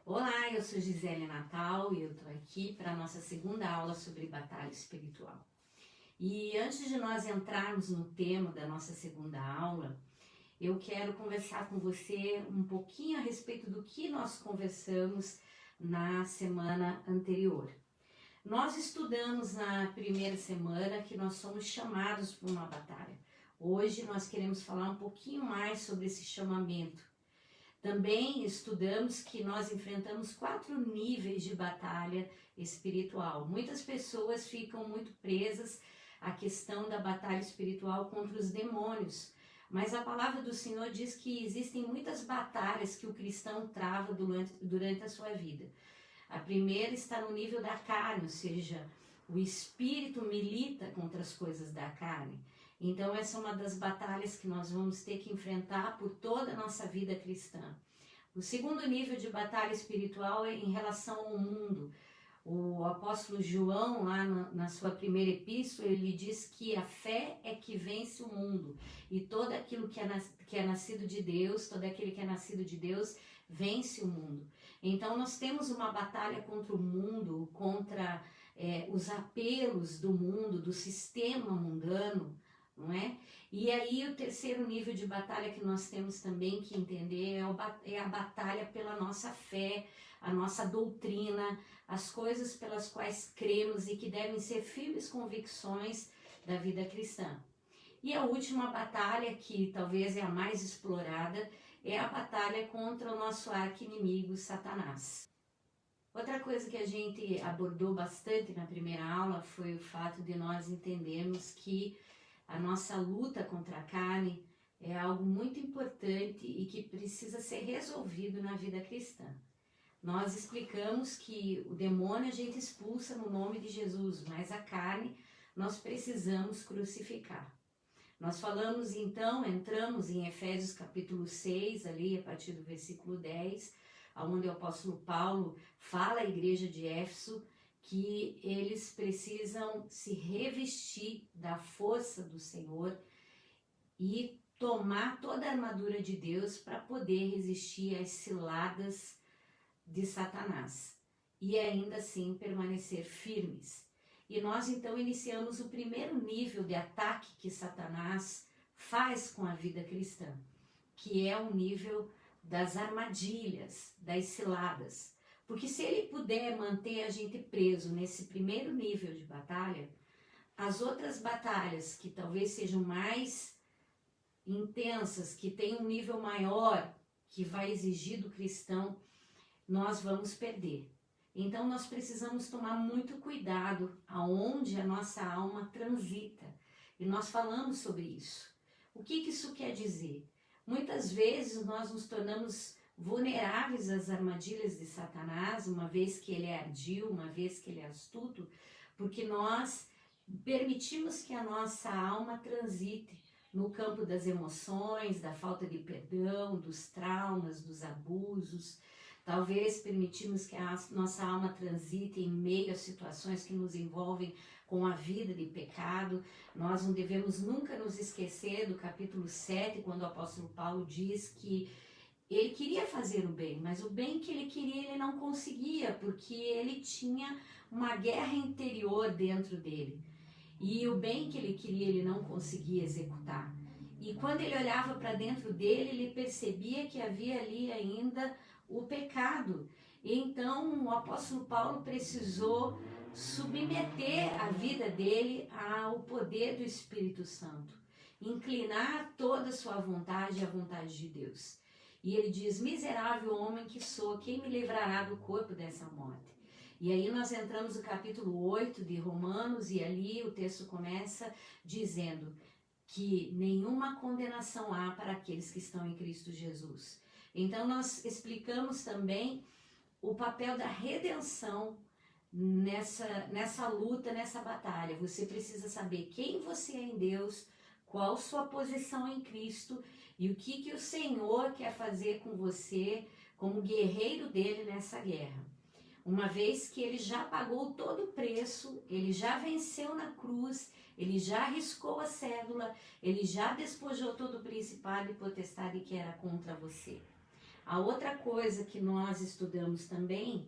Olá, eu sou Gisele Natal e eu estou aqui para a nossa segunda aula sobre batalha espiritual. E antes de nós entrarmos no tema da nossa segunda aula, eu quero conversar com você um pouquinho a respeito do que nós conversamos na semana anterior. Nós estudamos na primeira semana que nós somos chamados para uma batalha. Hoje nós queremos falar um pouquinho mais sobre esse chamamento. Também estudamos que nós enfrentamos 4 níveis de batalha espiritual. Muitas pessoas ficam muito presas à questão da batalha espiritual contra os demônios, mas a palavra do Senhor diz que existem muitas batalhas que o cristão trava durante a sua vida. A primeira está no nível da carne, ou seja, o espírito milita contra as coisas da carne. Então essa é uma das batalhas que nós vamos ter que enfrentar por toda a nossa vida cristã. O segundo nível de batalha espiritual é em relação ao mundo. O apóstolo João, lá na sua primeira epístola, ele diz que a fé é que vence o mundo. E todo aquilo que é nascido de Deus, todo aquele que é nascido de Deus, vence o mundo. Então nós temos uma batalha contra o mundo, contra os apelos do mundo, do sistema mundano, não é? E aí o terceiro nível de batalha que nós temos também que entender é a batalha pela nossa fé, a nossa doutrina, as coisas pelas quais cremos e que devem ser firmes convicções da vida cristã. E a última batalha, que talvez é a mais explorada, é a batalha contra o nosso arqui-inimigo, Satanás. Outra coisa que a gente abordou bastante na primeira aula foi o fato de nós entendermos que a nossa luta contra a carne é algo muito importante e que precisa ser resolvido na vida cristã. Nós explicamos que o demônio a gente expulsa no nome de Jesus, mas a carne nós precisamos crucificar. Nós falamos então, entramos em Efésios capítulo 6, ali a partir do versículo 10, onde o apóstolo Paulo fala à igreja de Éfeso que eles precisam se revestir da força do Senhor e tomar toda a armadura de Deus para poder resistir às ciladas de Satanás e ainda assim permanecer firmes. E nós então iniciamos o primeiro nível de ataque que Satanás faz com a vida cristã, que é o nível das armadilhas, das ciladas. Porque se ele puder manter a gente preso nesse primeiro nível de batalha, as outras batalhas que talvez sejam mais intensas, que têm um nível maior, que vai exigir do cristão, nós vamos perder. Então nós precisamos tomar muito cuidado aonde a nossa alma transita. E nós falamos sobre isso. O que isso quer dizer? Muitas vezes nós nos tornamos vulneráveis às armadilhas de Satanás, uma vez que ele é ardil, uma vez que ele é astuto, porque nós permitimos que a nossa alma transite no campo das emoções, da falta de perdão, dos traumas, dos abusos. Talvez permitimos que a nossa alma transite em meio a situações que nos envolvem com a vida de pecado. Nós não devemos nunca nos esquecer do capítulo 7, quando o apóstolo Paulo diz que ele queria fazer o bem, mas o bem que ele queria ele não conseguia, porque ele tinha uma guerra interior dentro dele. E o bem que ele queria ele não conseguia executar. E quando ele olhava para dentro dele, ele percebia que havia ali ainda o pecado. E então o apóstolo Paulo precisou submeter a vida dele ao poder do Espírito Santo, inclinar toda a sua vontade à vontade de Deus. E ele diz: miserável homem que sou, quem me livrará do corpo dessa morte? E aí nós entramos no capítulo 8 de Romanos, e ali o texto começa dizendo que nenhuma condenação há para aqueles que estão em Cristo Jesus. Então nós explicamos também o papel da redenção nessa luta, nessa batalha. Você precisa saber quem você é em Deus, qual sua posição em Cristo e o que o Senhor quer fazer com você como guerreiro dele nessa guerra. Uma vez que ele já pagou todo o preço, ele já venceu na cruz, ele já riscou a cédula, ele já despojou todo o principado e potestade que era contra você. A outra coisa que nós estudamos também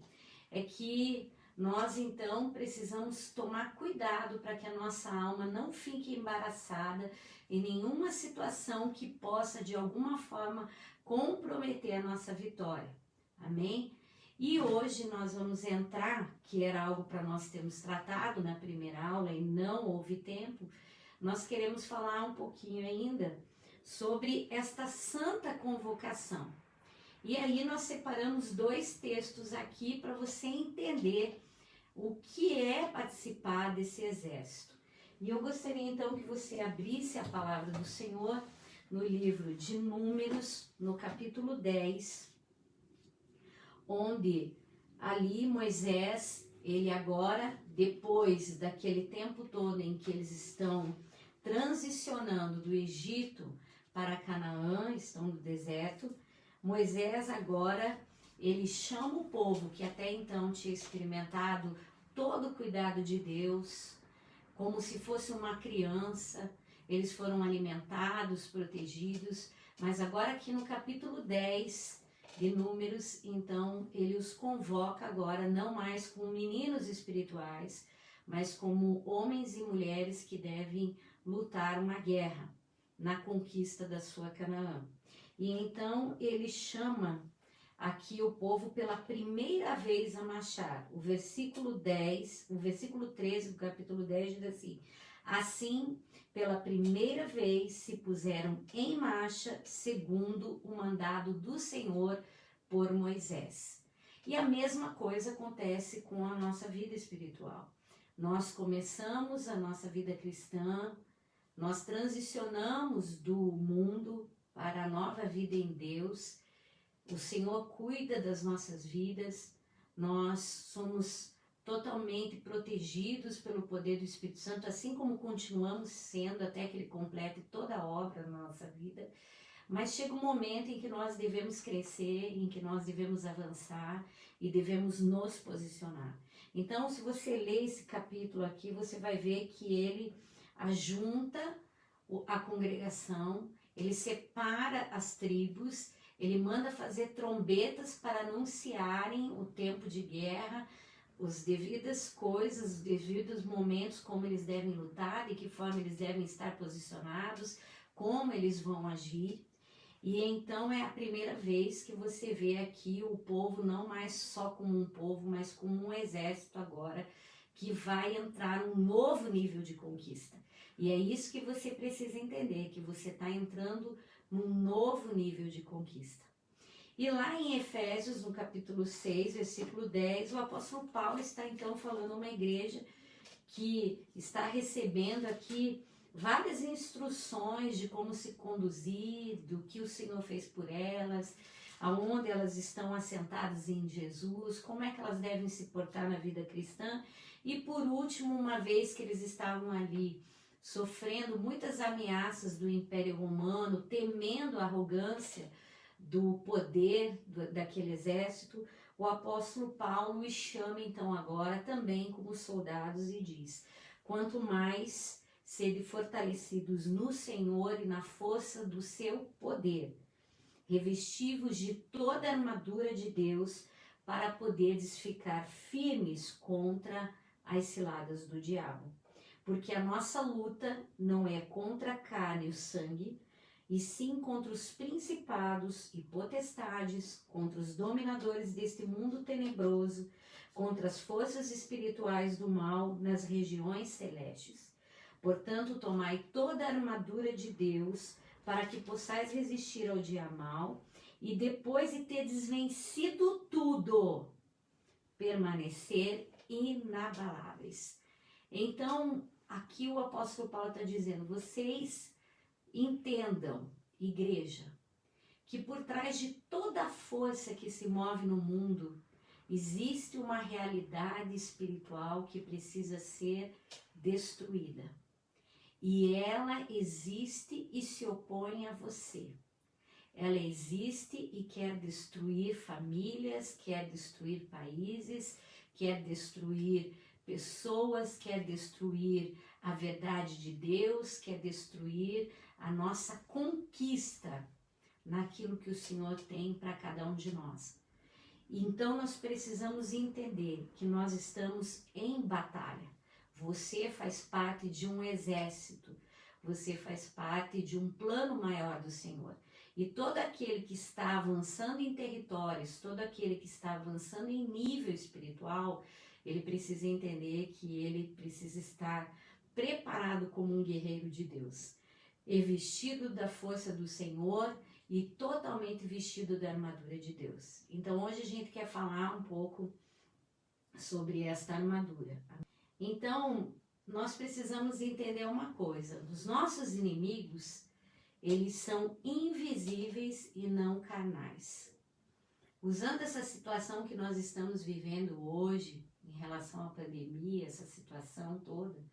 é que nós então precisamos tomar cuidado para que a nossa alma não fique embaraçada em nenhuma situação que possa de alguma forma comprometer a nossa vitória. Amém? E hoje nós vamos entrar, que era algo para nós termos tratado na primeira aula e não houve tempo, nós queremos falar um pouquinho ainda sobre esta santa convocação. E aí nós separamos 2 textos aqui para você entender o que é participar desse exército. E eu gostaria então que você abrisse a palavra do Senhor no livro de Números, no capítulo 10, onde ali Moisés, ele agora, depois daquele tempo todo em que eles estão transicionando do Egito para Canaã, estão no deserto, Moisés agora, ele chama o povo que até então tinha experimentado todo o cuidado de Deus, como se fosse uma criança, eles foram alimentados, protegidos, mas agora aqui no capítulo 10 de Números, então ele os convoca agora não mais como meninos espirituais, mas como homens e mulheres que devem lutar uma guerra na conquista da sua Canaã. E então ele chama aqui o povo pela primeira vez a marchar. O versículo 13 do capítulo 10 diz assim: assim, pela primeira vez se puseram em marcha segundo o mandado do Senhor por Moisés. E a mesma coisa acontece com a nossa vida espiritual. Nós começamos a nossa vida cristã, nós transicionamos do mundo para a nova vida em Deus. O Senhor cuida das nossas vidas, nós somos totalmente protegidos pelo poder do Espírito Santo, assim como continuamos sendo até que Ele complete toda a obra na nossa vida. Mas chega um momento em que nós devemos crescer, em que nós devemos avançar e devemos nos posicionar. Então, se você ler esse capítulo aqui, você vai ver que ele ajunta a congregação, ele separa as tribos, ele manda fazer trombetas para anunciarem o tempo de guerra, as devidas coisas, os devidos momentos, como eles devem lutar, de que forma eles devem estar posicionados, como eles vão agir. E então é a primeira vez que você vê aqui o povo não mais só como um povo, mas como um exército agora, que vai entrar num novo nível de conquista. E é isso que você precisa entender, que você está entrando num novo nível de conquista. E lá em Efésios, no capítulo 6, versículo 10, o apóstolo Paulo está então falando a uma igreja que está recebendo aqui várias instruções de como se conduzir, do que o Senhor fez por elas, aonde elas estão assentadas em Jesus, como é que elas devem se portar na vida cristã. E por último, uma vez que eles estavam ali sofrendo muitas ameaças do Império Romano, temendo a arrogância do poder daquele exército, o apóstolo Paulo os chama então agora também como soldados e diz: quanto mais sede fortalecidos no Senhor e na força do seu poder, revestivos de toda a armadura de Deus, para poderes ficar firmes contra as ciladas do diabo. Porque a nossa luta não é contra a carne e o sangue, e sim contra os principados e potestades, contra os dominadores deste mundo tenebroso, contra as forças espirituais do mal nas regiões celestes. Portanto, tomai toda a armadura de Deus, para que possais resistir ao dia mau, e depois de teres vencido tudo, permanecer inabaláveis. Então, aqui o apóstolo Paulo está dizendo: vocês entendam, igreja, que por trás de toda a força que se move no mundo, existe uma realidade espiritual que precisa ser destruída. E ela existe e se opõe a você. Ela existe e quer destruir famílias, quer destruir países, quer destruir pessoas, quer destruir a verdade de Deus, quer destruir a nossa conquista naquilo que o Senhor tem para cada um de nós. Então nós precisamos entender que nós estamos em batalha. Você faz parte de um exército, você faz parte de um plano maior do Senhor. E todo aquele que está avançando em territórios, todo aquele que está avançando em nível espiritual, ele precisa entender que ele precisa estar preparado como um guerreiro de Deus, e vestido da força do Senhor e totalmente vestido da armadura de Deus. Então hoje a gente quer falar um pouco sobre esta armadura. Então nós precisamos entender uma coisa: os nossos inimigos, eles são invisíveis e não carnais. Usando essa situação que nós estamos vivendo hoje, em relação à pandemia, essa situação toda,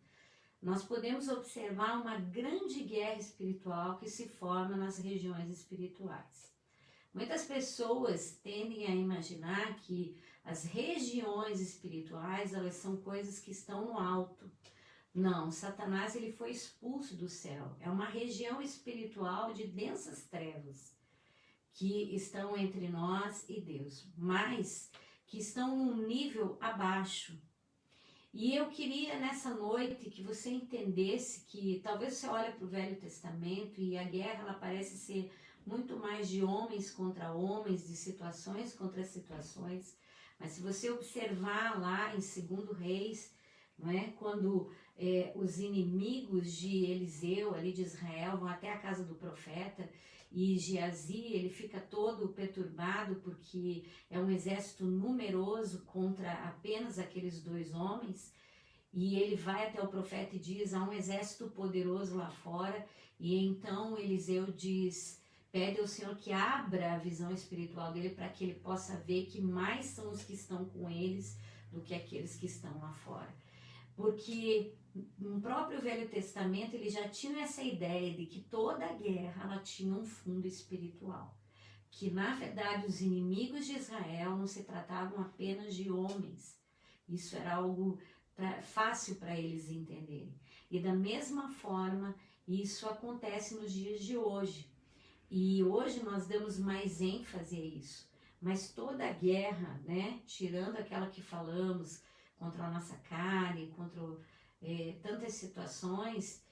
nós podemos observar uma grande guerra espiritual que se forma nas regiões espirituais. Muitas pessoas tendem a imaginar que as regiões espirituais, elas são coisas que estão no alto. Não, Satanás, ele foi expulso do céu. É uma região espiritual de densas trevas que estão entre nós e Deus, mas que estão num nível abaixo. E eu queria nessa noite que você entendesse que talvez você olhe para o Velho Testamento e a guerra ela parece ser muito mais de homens contra homens, de situações contra situações, mas se você observar lá em 2 Reis, não é? Quando os inimigos de Eliseu, ali de Israel, vão até a casa do profeta, e Geazi, ele fica todo perturbado porque é um exército numeroso contra apenas aqueles 2 homens, e ele vai até o profeta e diz: há um exército poderoso lá fora. E então Eliseu diz, pede ao Senhor que abra a visão espiritual dele para que ele possa ver que mais são os que estão com eles do que aqueles que estão lá fora. Porque no próprio Velho Testamento ele já tinha essa ideia de que toda a guerra ela tinha um fundo espiritual. Que na verdade os inimigos de Israel não se tratavam apenas de homens. Isso era algo fácil para eles entenderem. E da mesma forma isso acontece nos dias de hoje. E hoje nós damos mais ênfase a isso. Mas toda a guerra, né, tirando aquela que falamos, contra a nossa carne, contra tantas situações,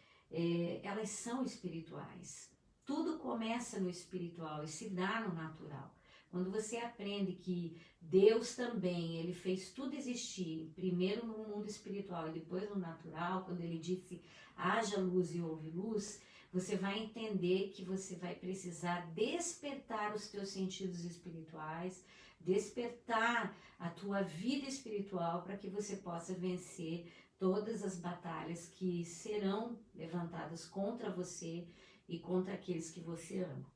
elas são espirituais. Tudo começa no espiritual e se dá no natural. Quando você aprende que Deus também, ele fez tudo existir, primeiro no mundo espiritual e depois no natural, quando ele disse haja luz e houve luz, você vai entender que você vai precisar despertar os teus sentidos espirituais, despertar a tua vida espiritual para que você possa vencer todas as batalhas que serão levantadas contra você e contra aqueles que você ama.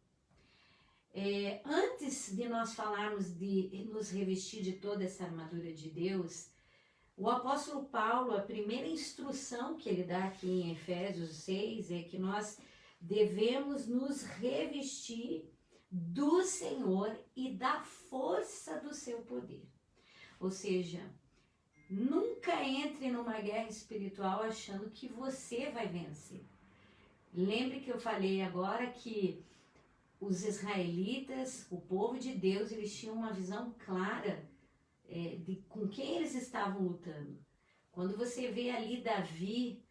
Antes de nós falarmos de nos revestir de toda essa armadura de Deus, o apóstolo Paulo, a primeira instrução que ele dá aqui em Efésios 6 é que nós devemos nos revestir do Senhor e da força do seu poder. Ou seja, nunca entre numa guerra espiritual achando que você vai vencer. Lembre que eu falei agora que os israelitas, o povo de Deus, eles tinham uma visão clara de com quem eles estavam lutando. Quando você vê ali Davi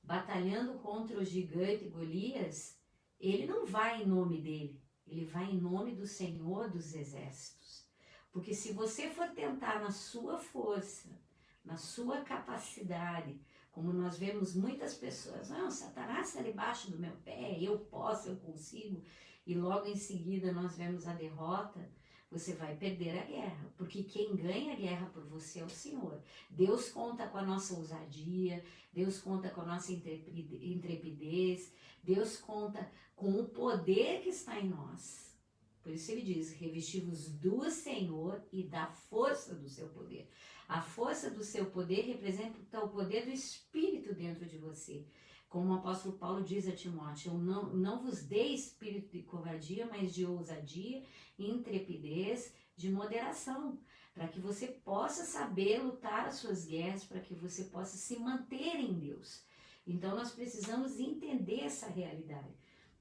batalhando contra o gigante Golias, ele não vai em nome dele, ele vai em nome do Senhor dos Exércitos. Porque se você for tentar na sua força, na sua capacidade, como nós vemos muitas pessoas, não, Satanás está debaixo do meu pé, eu posso, eu consigo, e logo em seguida nós vemos a derrota, você vai perder a guerra, porque quem ganha a guerra por você é o Senhor. Deus conta com a nossa ousadia, Deus conta com a nossa intrepidez, Deus conta com o poder que está em nós. Por isso ele diz, revesti-vos do Senhor e da força do seu poder. A força do seu poder representa o poder do Espírito dentro de você. Como o apóstolo Paulo diz a Timóteo, eu não vos dei espírito de covardia, mas de ousadia, intrepidez, de moderação, para que você possa saber lutar as suas guerras, para que você possa se manter em Deus. Então nós precisamos entender essa realidade.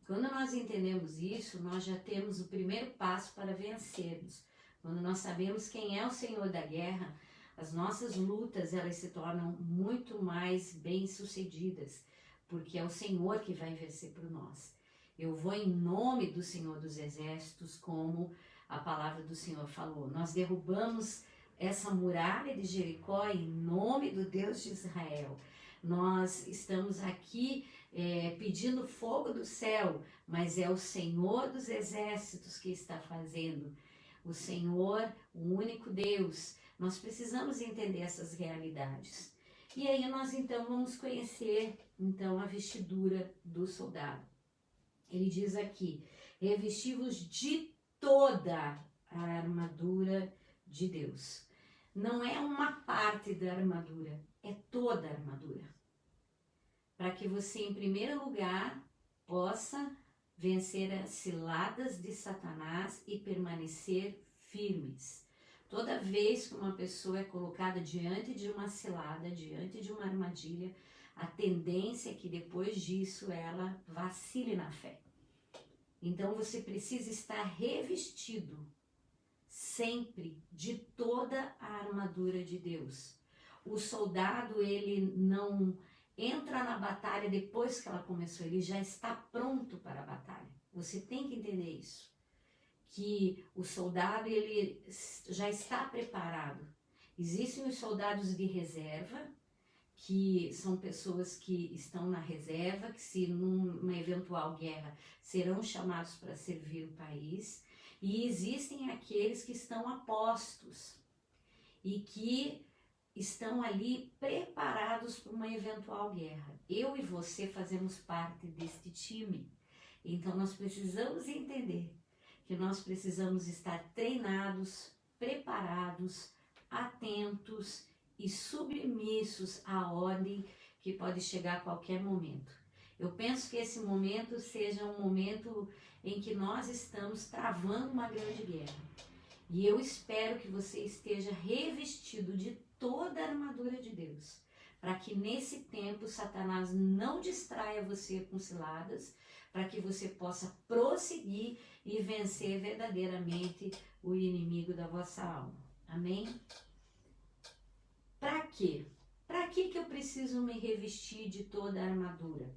Quando nós entendemos isso, nós já temos o primeiro passo para vencermos. Quando nós sabemos quem é o Senhor da guerra, as nossas lutas elas se tornam muito mais bem-sucedidas, porque é o Senhor que vai vencer por nós. Eu vou em nome do Senhor dos Exércitos, como a palavra do Senhor falou. Nós derrubamos essa muralha de Jericó em nome do Deus de Israel. Nós estamos aqui pedindo fogo do céu, mas é o Senhor dos Exércitos que está fazendo. O Senhor, o único Deus. Nós precisamos entender essas realidades. E aí nós então vamos conhecer então a vestidura do soldado. Ele diz aqui: revesti-vos de toda a armadura de Deus. Não é uma parte da armadura, é toda a armadura. Para que você, em primeiro lugar, possa vencer as ciladas de Satanás e permanecer firmes. Toda vez que uma pessoa é colocada diante de uma cilada, diante de uma armadilha, a tendência é que depois disso ela vacile na fé. Então você precisa estar revestido sempre de toda a armadura de Deus. O soldado, ele não entra na batalha depois que ela começou, ele já está pronto para a batalha. Você tem que entender isso, que o soldado ele já está preparado. Existem os soldados de reserva, que são pessoas que estão na reserva, que se numa eventual guerra serão chamados para servir o país, e existem aqueles que estão a postos e que estão ali preparados para uma eventual guerra. Eu e você fazemos parte deste time. Então nós precisamos entender que nós precisamos estar treinados, preparados, atentos e submissos à ordem que pode chegar a qualquer momento. Eu penso que esse momento seja um momento em que nós estamos travando uma grande guerra. E eu espero que você esteja revestido de toda a armadura de Deus, para que nesse tempo Satanás não distraia você com ciladas, para que você possa prosseguir e vencer verdadeiramente o inimigo da vossa alma. Amém? Para quê? Para que eu preciso me revestir de toda a armadura?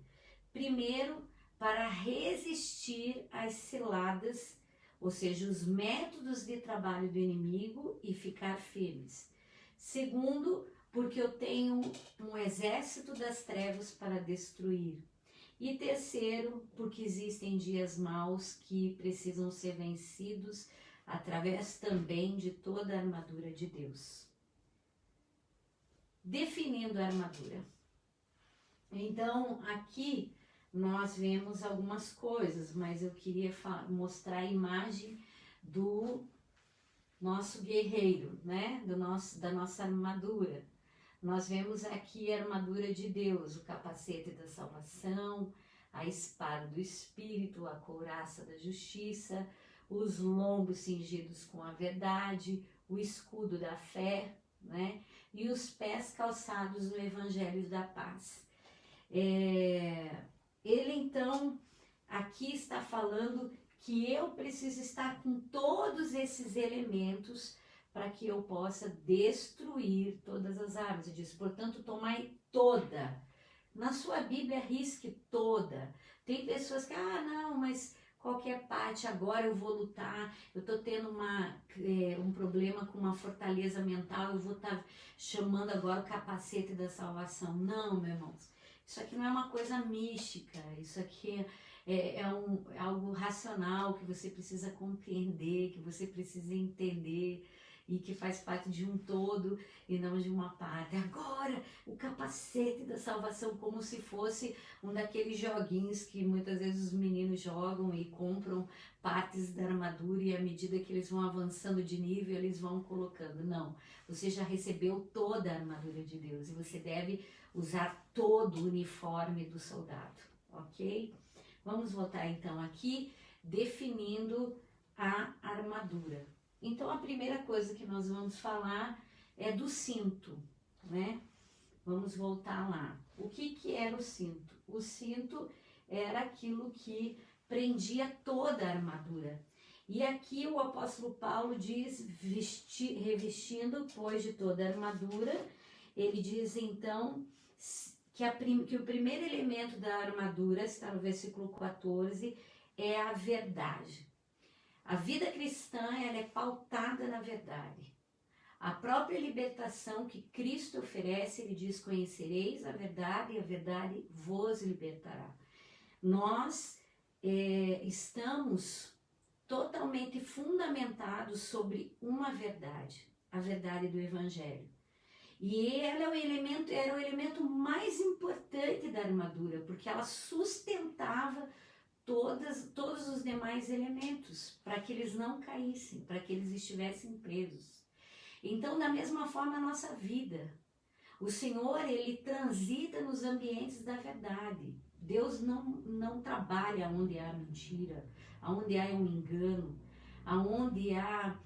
Primeiro, para resistir às ciladas, ou seja, os métodos de trabalho do inimigo e ficar firmes. Segundo, porque eu tenho um exército das trevas para destruir. E terceiro, porque existem dias maus que precisam ser vencidos através também de toda a armadura de Deus. Definindo a armadura. Então, aqui nós vemos algumas coisas, mas eu queria mostrar a imagem do nosso guerreiro, né? Da nossa armadura. Nós vemos aqui a armadura de Deus, o capacete da salvação, a espada do Espírito, a couraça da justiça, os lombos cingidos com a verdade, o escudo da fé, né? E os pés calçados no Evangelho da paz. Ele então aqui está falando que eu preciso estar com todos esses elementos para que eu possa destruir todas as árvores. Ele diz, portanto, tomai toda. Na sua Bíblia, risque toda. Tem pessoas que, não, mas qualquer parte, agora eu vou lutar, eu estou tendo um problema com uma fortaleza mental, eu vou estar chamando agora o capacete da salvação. Não, meus irmãos, isso aqui não é uma coisa mística, isso aqui é algo racional que você precisa compreender, que você precisa entender e que faz parte de um todo e não de uma parte. Agora, o capacete da salvação, como se fosse um daqueles joguinhos que muitas vezes os meninos jogam e compram partes da armadura e à medida que eles vão avançando de nível, eles vão colocando. Não, você já recebeu toda a armadura de Deus e você deve usar todo o uniforme do soldado, ok? Vamos voltar então aqui, definindo a armadura. Então, a primeira coisa que nós vamos falar é do cinto, né? Vamos voltar lá. O que era o cinto? O cinto era aquilo que prendia toda a armadura. E aqui o apóstolo Paulo diz, revestindo, pois, de toda a armadura, ele diz então que o primeiro elemento da armadura, está no versículo 14, é a verdade. A vida cristã, ela é pautada na verdade. A própria libertação que Cristo oferece, ele diz, conhecereis a verdade e a verdade vos libertará. Nós estamos totalmente fundamentados sobre uma verdade, a verdade do Evangelho. E ela era o elemento mais importante da armadura, porque ela sustentava todos os demais elementos, para que eles não caíssem, para que eles estivessem presos. Então, da mesma forma, a nossa vida. O Senhor, ele transita nos ambientes da verdade. Deus não trabalha onde há mentira, onde há um engano, onde há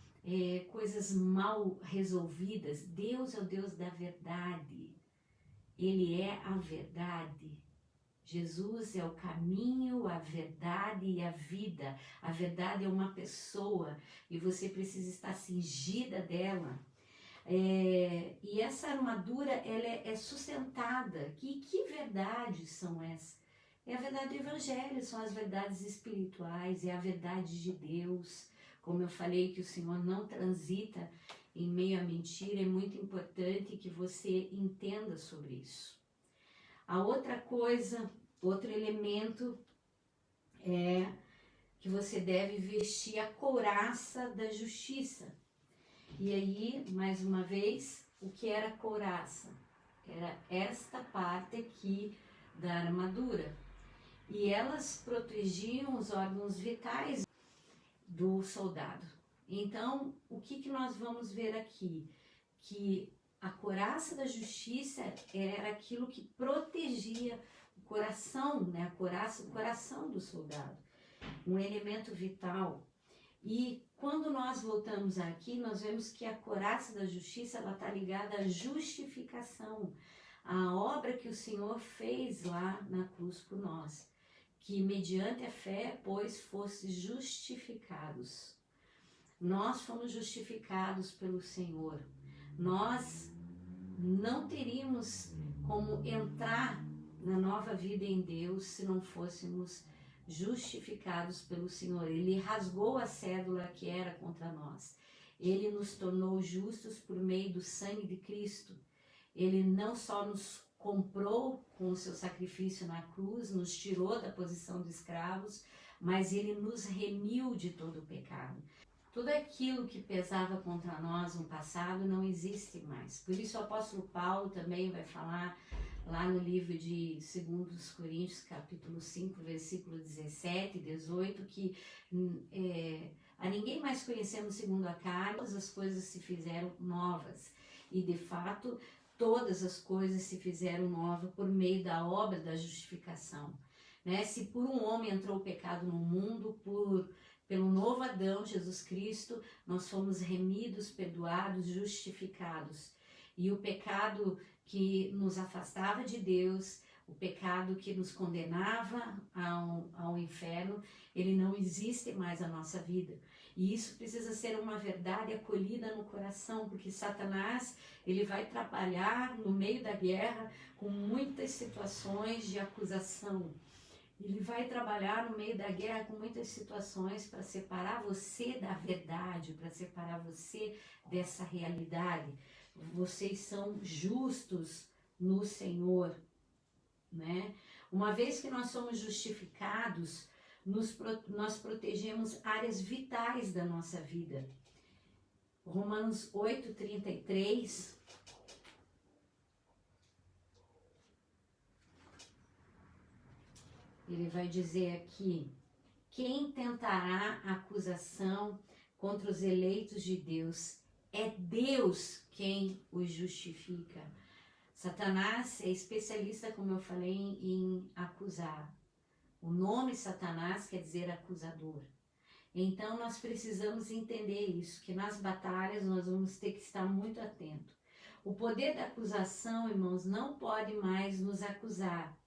coisas mal resolvidas. Deus é o Deus da verdade. Ele é a verdade. Jesus é o caminho, a verdade e a vida. A verdade é uma pessoa e você precisa estar cingida dela. E essa armadura, ela é sustentada. Que verdades são essas? É a verdade do Evangelho, são as verdades espirituais, é a verdade de Deus. Como eu falei que o Senhor não transita em meio à mentira, é muito importante que você entenda sobre isso. A outra coisa, outro elemento é que você deve vestir a couraça da justiça. E aí, mais uma vez, o que era couraça? Era esta parte aqui da armadura. E elas protegiam os órgãos vitais do soldado. Então, o que nós vamos ver aqui? Que a couraça da justiça era aquilo que protegia o coração, né? O coração do soldado. Um elemento vital. E quando nós voltamos aqui, nós vemos que a couraça da justiça, ela está ligada à justificação, à obra que o Senhor fez lá na cruz por nós, que mediante a fé, pois, fosse justificados. Nós fomos justificados pelo Senhor. Nós não teríamos como entrar na nova vida em Deus se não fôssemos justificados pelo Senhor. Ele rasgou a cédula que era contra nós. Ele nos tornou justos por meio do sangue de Cristo. Ele não só nos comprou com o seu sacrifício na cruz, nos tirou da posição de escravos, mas ele nos remiu de todo o pecado. Tudo aquilo que pesava contra nós no passado não existe mais. Por isso o apóstolo Paulo também vai falar lá no livro de 2 Coríntios, capítulo 5, versículo 17 e 18, que a ninguém mais conhecemos segundo a carne, todas as coisas se fizeram novas. E de fato, todas as coisas se fizeram novas por meio da obra da justificação. Né? Se por um homem entrou o pecado no mundo, pelo novo Adão, Jesus Cristo, nós fomos remidos, perdoados, justificados. E o pecado que nos afastava de Deus, o pecado que nos condenava ao inferno, ele não existe mais na nossa vida. E isso precisa ser uma verdade acolhida no coração, porque Satanás, ele vai trabalhar no meio da guerra com muitas situações de acusação. Ele vai trabalhar no meio da guerra com muitas situações para separar você da verdade, para separar você dessa realidade. Vocês são justos no Senhor, né? Uma vez que nós somos justificados, nós protegemos áreas vitais da nossa vida. Romanos 8:33. Ele vai dizer aqui: quem tentará acusação contra os eleitos de Deus? É Deus quem os justifica. Satanás é especialista, como eu falei, em acusar. O nome Satanás quer dizer acusador. Então nós precisamos entender isso, que nas batalhas nós vamos ter que estar muito atentos. O poder da acusação, irmãos, não pode mais nos acusar.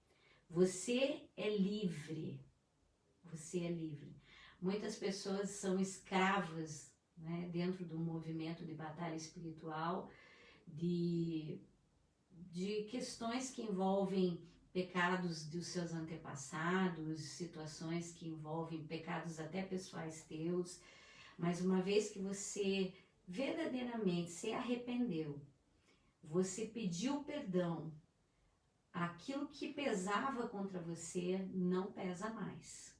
Você é livre. você é livre. Muitas pessoas são escravas, né, dentro do movimento de batalha espiritual, de questões que envolvem pecados dos seus antepassados, situações que envolvem pecados até pessoais teus, mas uma vez que você verdadeiramente se arrependeu, você pediu perdão, aquilo que pesava contra você não pesa mais,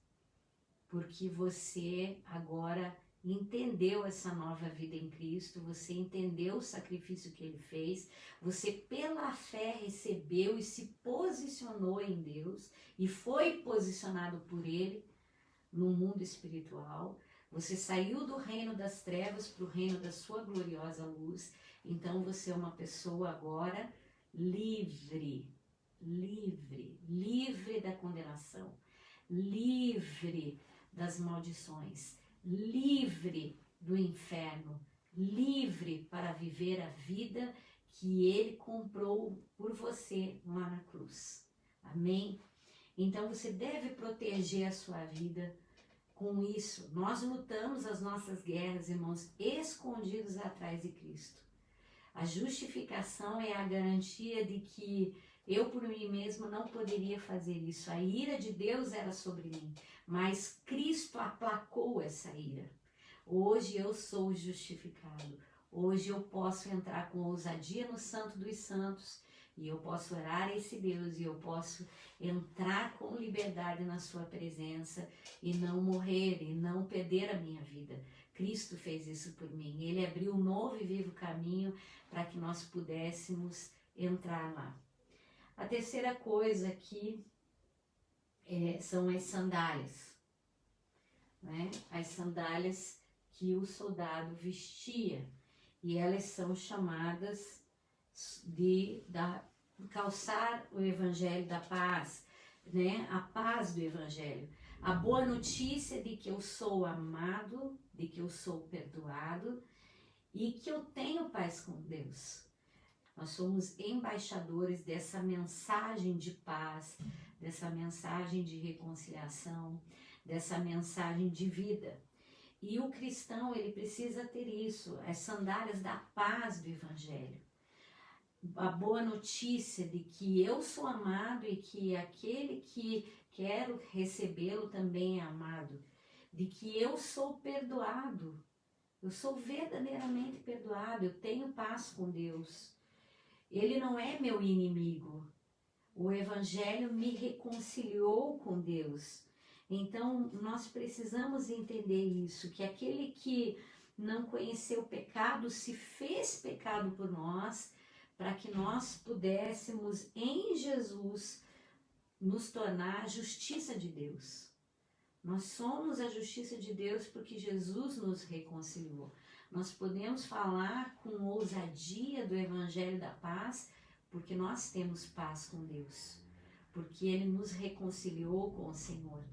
porque você agora entendeu essa nova vida em Cristo, você entendeu o sacrifício que Ele fez, você pela fé recebeu e se posicionou em Deus e foi posicionado por Ele no mundo espiritual. Você saiu do reino das trevas para o reino da sua gloriosa luz. Então você é uma pessoa agora livre, livre da condenação, livre das maldições, livre do inferno, livre para viver a vida que Ele comprou por você lá na cruz. Amém? Então você deve proteger a sua vida com isso. Nós lutamos as nossas guerras, irmãos, escondidos atrás de Cristo. A justificação é a garantia de que eu por mim mesmo não poderia fazer isso. A ira de Deus era sobre mim, mas Cristo aplacou essa ira. Hoje eu sou justificado. Hoje eu posso entrar com ousadia no Santo dos Santos e eu posso orar a esse Deus e eu posso entrar com liberdade na sua presença e não morrer e não perder a minha vida. Cristo fez isso por mim. Ele abriu um novo e vivo caminho para que nós pudéssemos entrar lá. A terceira coisa aqui são as sandálias, né? As sandálias que o soldado vestia, e elas são chamadas de calçar o evangelho da paz, né? A paz do evangelho, a boa notícia de que eu sou amado, de que eu sou perdoado e que eu tenho paz com Deus. Nós somos embaixadores dessa mensagem de paz, dessa mensagem de reconciliação, dessa mensagem de vida. E o cristão, ele precisa ter isso, as sandálias da paz do evangelho. A boa notícia de que eu sou amado e que aquele que quero recebê-lo também é amado. De que eu sou perdoado, eu sou verdadeiramente perdoado, eu tenho paz com Deus. Ele não é meu inimigo. O evangelho me reconciliou com Deus. Então, nós precisamos entender isso, que aquele que não conheceu o pecado se fez pecado por nós, para que nós pudéssemos, em Jesus, nos tornar a justiça de Deus. Nós somos a justiça de Deus porque Jesus nos reconciliou. Nós podemos falar com ousadia do Evangelho da Paz porque nós temos paz com Deus, porque Ele nos reconciliou com o Senhor.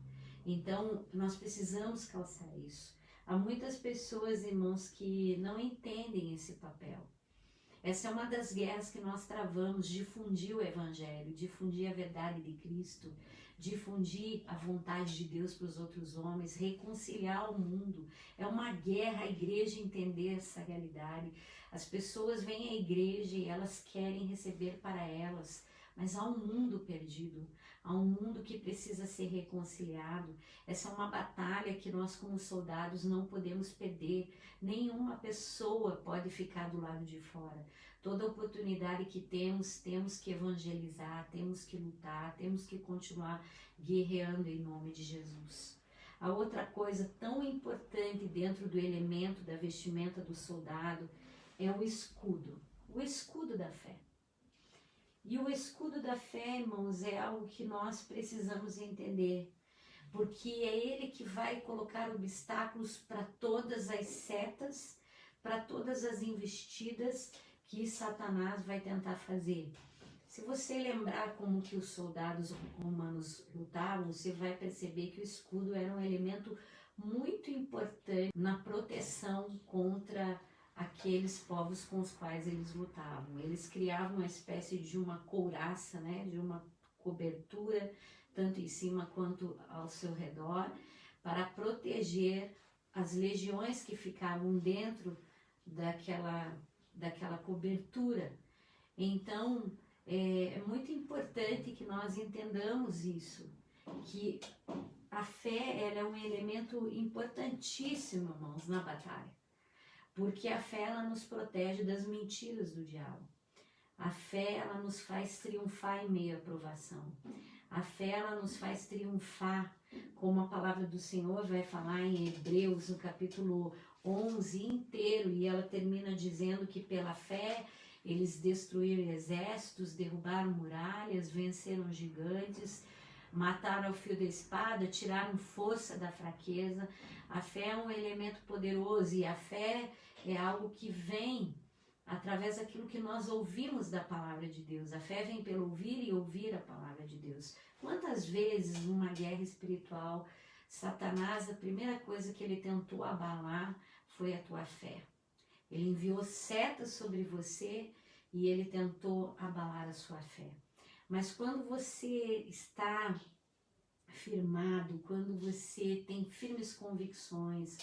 Então, nós precisamos calçar isso. Há muitas pessoas, irmãos, que não entendem esse papel. Essa é uma das guerras que nós travamos, difundir o Evangelho, difundir a verdade de Cristo, difundir a vontade de Deus para os outros homens, reconciliar o mundo. É uma guerra a igreja entender essa realidade. As pessoas vêm à igreja e elas querem receber para elas, mas há um mundo perdido, há um mundo que precisa ser reconciliado. Essa é uma batalha que nós como soldados não podemos perder. Nenhuma pessoa pode ficar do lado de fora. Toda oportunidade que temos que evangelizar, temos que lutar, temos que continuar guerreando em nome de Jesus. A outra coisa tão importante dentro do elemento da vestimenta do soldado é o escudo da fé. E o escudo da fé, irmãos, é algo que nós precisamos entender, porque é ele que vai colocar obstáculos para todas as setas, para todas as investidas que Satanás vai tentar fazer. Se você lembrar como que os soldados romanos lutavam, você vai perceber que o escudo era um elemento muito importante na proteção contra aqueles povos com os quais eles lutavam. Eles criavam uma espécie de uma couraça, né, de uma cobertura, tanto em cima quanto ao seu redor, para proteger as legiões que ficavam dentro daquela cobertura. Então, é muito importante que nós entendamos isso, que a fé ela é um elemento importantíssimo, irmãos, na batalha, porque a fé ela nos protege das mentiras do diabo. A fé ela nos faz triunfar em meio à provação. A fé ela nos faz triunfar, como a palavra do Senhor vai falar em Hebreus, no capítulo 11 inteiro, e ela termina dizendo que pela fé eles destruíram exércitos, derrubaram muralhas, venceram gigantes, mataram ao fio da espada, tiraram força da fraqueza. A fé é um elemento poderoso e a fé é algo que vem através daquilo que nós ouvimos da palavra de Deus. A fé vem pelo ouvir e ouvir a palavra de Deus. Quantas vezes numa guerra espiritual, Satanás, a primeira coisa que ele tentou abalar foi a tua fé. Ele enviou setas sobre você e ele tentou abalar a sua fé. Mas quando você está firmado, quando você tem firmes convicções,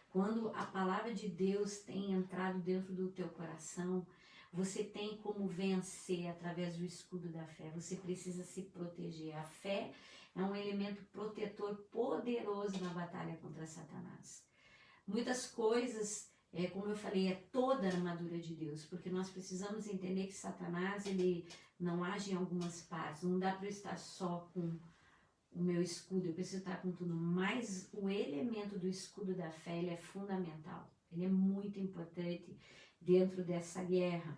quando a palavra de Deus tem entrado dentro do teu coração, você tem como vencer através do escudo da fé. Você precisa se proteger. A fé é um elemento protetor poderoso na batalha contra Satanás. Muitas coisas, como eu falei, é toda a armadura de Deus, porque nós precisamos entender que Satanás, ele não age em algumas partes. Não dá para eu estar só com o meu escudo, eu preciso estar com tudo, mas o elemento do escudo da fé, ele é fundamental, ele é muito importante dentro dessa guerra.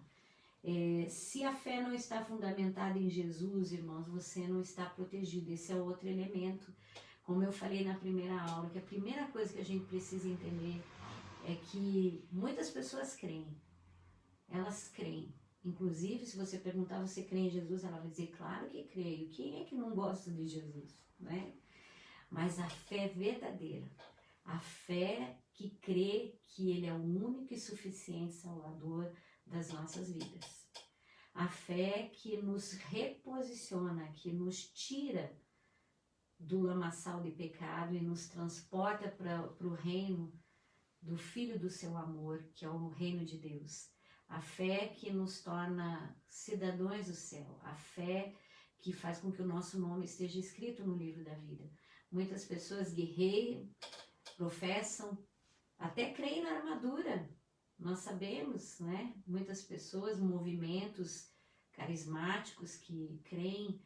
Se a fé não está fundamentada em Jesus, irmãos, você não está protegido. Esse é outro elemento, como eu falei na primeira aula, que a primeira coisa que a gente precisa entender é que muitas pessoas creem, elas creem. Inclusive, se você perguntar, você crê em Jesus? Ela vai dizer, claro que creio. Quem é que não gosta de Jesus, né? Mas a fé verdadeira, a fé que crê que Ele é o único e suficiente Salvador das nossas vidas. A fé que nos reposiciona, que nos tira do lamaçal de pecado e nos transporta para o reino do Filho do seu amor, que é o reino de Deus. A fé que nos torna cidadãos do céu. A fé que faz com que o nosso nome esteja escrito no livro da vida. Muitas pessoas guerreiam, professam, até creem na armadura. Nós sabemos, né? Muitas pessoas, movimentos carismáticos que creem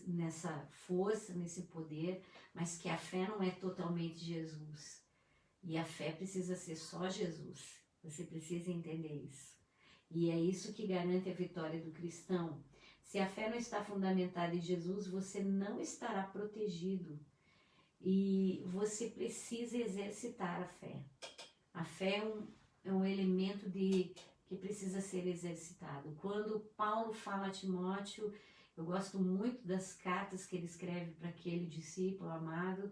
nessa força, nesse poder, mas que a fé não é totalmente Jesus. E a fé precisa ser só Jesus. Você precisa entender isso. E é isso que garante a vitória do cristão. Se a fé não está fundamentada em Jesus, você não estará protegido. E você precisa exercitar a fé. A fé é um elemento que precisa ser exercitado. Quando Paulo fala a Timóteo, eu gosto muito das cartas que ele escreve para aquele discípulo amado,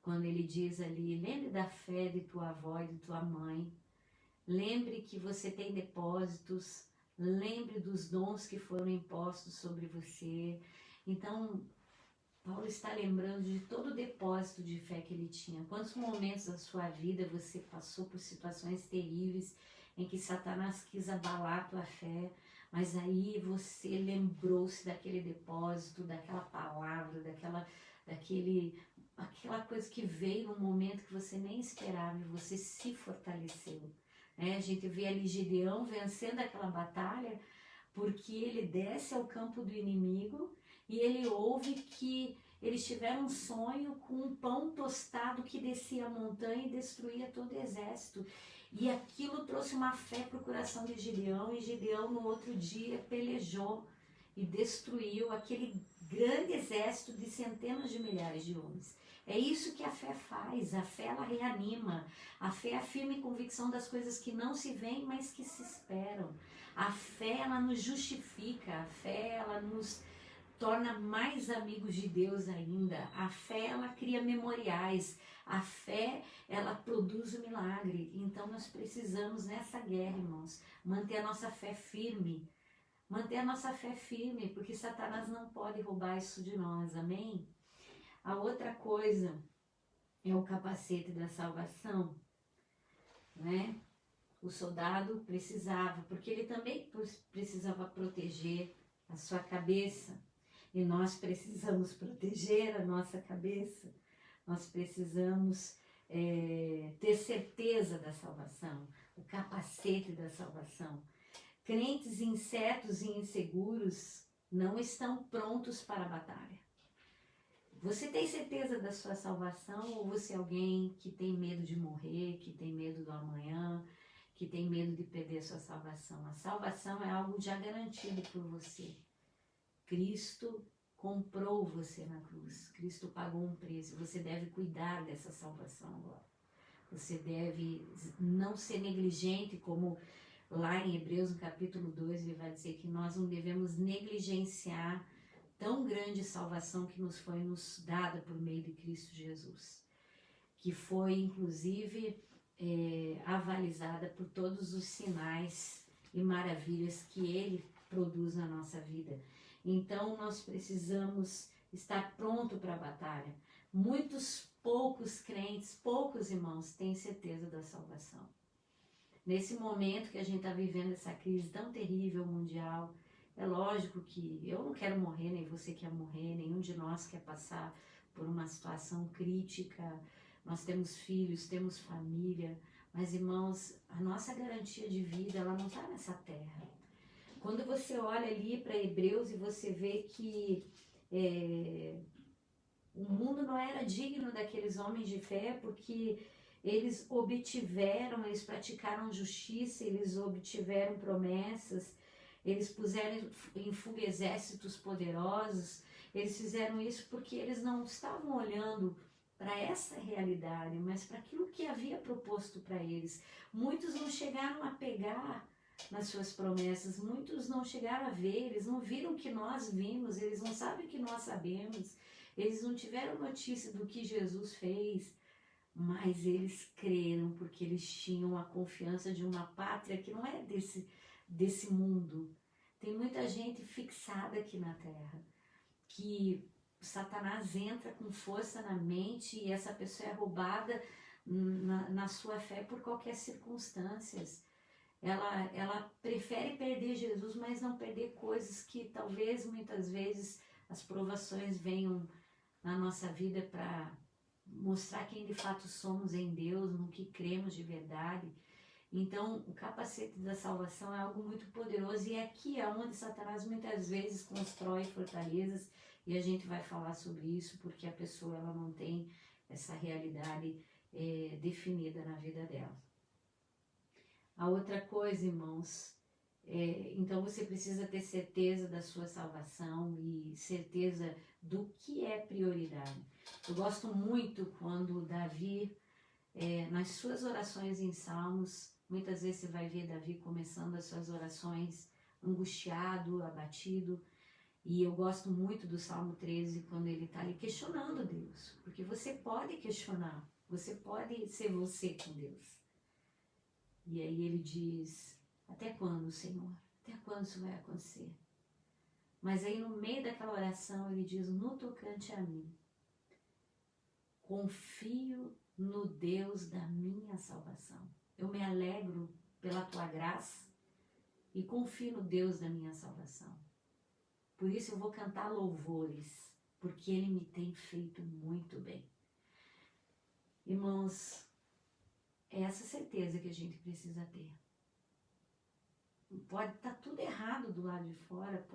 quando ele diz ali, lembre da fé de tua avó e de tua mãe, lembre que você tem depósitos, lembre dos dons que foram impostos sobre você. Então, Paulo está lembrando de todo o depósito de fé que ele tinha. Quantos momentos da sua vida você passou por situações terríveis em que Satanás quis abalar a tua fé, mas aí você lembrou-se daquele depósito, daquela palavra, aquela coisa que veio num momento que você nem esperava e você se fortaleceu. A gente vê ali Gideão vencendo aquela batalha porque ele desce ao campo do inimigo e ele ouve que eles tiveram um sonho com um pão tostado que descia a montanha e destruía todo o exército. E aquilo trouxe uma fé para o coração de Gideão, e Gideão no outro dia pelejou e destruiu aquele grande exército de centenas de milhares de homens. É isso que a fé faz. A fé ela reanima. A fé é a firme convicção das coisas que não se veem, mas que se esperam. A fé ela nos justifica. A fé ela nos torna mais amigos de Deus ainda. A fé ela cria memoriais. A fé ela produz o milagre. Então nós precisamos nessa guerra, irmãos, manter a nossa fé firme. manter a nossa fé firme, porque Satanás não pode roubar isso de nós, amém? A outra coisa é o capacete da salvação, né? O soldado precisava, porque ele também precisava proteger a sua cabeça, e nós precisamos proteger a nossa cabeça, nós precisamos ter certeza da salvação, o capacete da salvação. Crentes incertos e inseguros não estão prontos para a batalha. Você tem certeza da sua salvação ou você é alguém que tem medo de morrer, que tem medo do amanhã, que tem medo de perder a sua salvação? A salvação é algo já garantido por você. Cristo comprou você na cruz. Cristo pagou um preço. Você deve cuidar dessa salvação agora. Você deve não ser negligente, como lá em Hebreus, no capítulo 2, ele vai dizer que nós não devemos negligenciar tão grande salvação que nos foi dada por meio de Cristo Jesus, que foi inclusive avalizada por todos os sinais e maravilhas que Ele produz na nossa vida. Então nós precisamos estar pronto para a batalha. Poucos crentes, poucos irmãos têm certeza da salvação. Nesse momento que a gente está vivendo essa crise tão terrível mundial, é lógico que eu não quero morrer, nem você quer morrer, nenhum de nós quer passar por uma situação crítica. Nós temos filhos, temos família, mas irmãos, a nossa garantia de vida, ela não está nessa terra. Quando você olha ali para Hebreus e você vê que o mundo não era digno daqueles homens de fé, porque eles praticaram justiça, eles obtiveram promessas, eles puseram em fuga exércitos poderosos, eles fizeram isso porque eles não estavam olhando para essa realidade, mas para aquilo que havia proposto para eles. Muitos não chegaram a pegar nas suas promessas, muitos não chegaram a ver, eles não viram o que nós vimos, eles não sabem o que nós sabemos, eles não tiveram notícia do que Jesus fez, mas eles creram porque eles tinham a confiança de uma pátria que não é desse mundo. Tem muita gente fixada aqui na terra, que Satanás entra com força na mente e essa pessoa é roubada na sua fé por qualquer circunstância. Ela prefere perder Jesus, mas não perder coisas que talvez muitas vezes as provações venham na nossa vida para mostrar quem de fato somos em Deus, no que cremos de verdade. Então, o capacete da salvação é algo muito poderoso e é aqui onde Satanás muitas vezes constrói fortalezas, e a gente vai falar sobre isso porque a pessoa ela não tem essa realidade definida na vida dela. A outra coisa, irmãos, então você precisa ter certeza da sua salvação e certeza do que é prioridade. Eu gosto muito quando Davi, nas suas orações em Salmos, muitas vezes você vai ver Davi começando as suas orações angustiado, abatido, e eu gosto muito do Salmo 13, quando ele está ali questionando Deus, porque você pode questionar, você pode ser você com Deus. E aí ele diz, até quando, Senhor? Até quando isso vai acontecer? Mas aí no meio daquela oração ele diz, no tocante a mim, confio no Deus da minha salvação. Eu me alegro pela tua graça e confio no Deus da minha salvação. Por isso eu vou cantar louvores, porque Ele me tem feito muito bem. Irmãos, é essa certeza que a gente precisa ter. Pode estar tudo errado do lado de fora,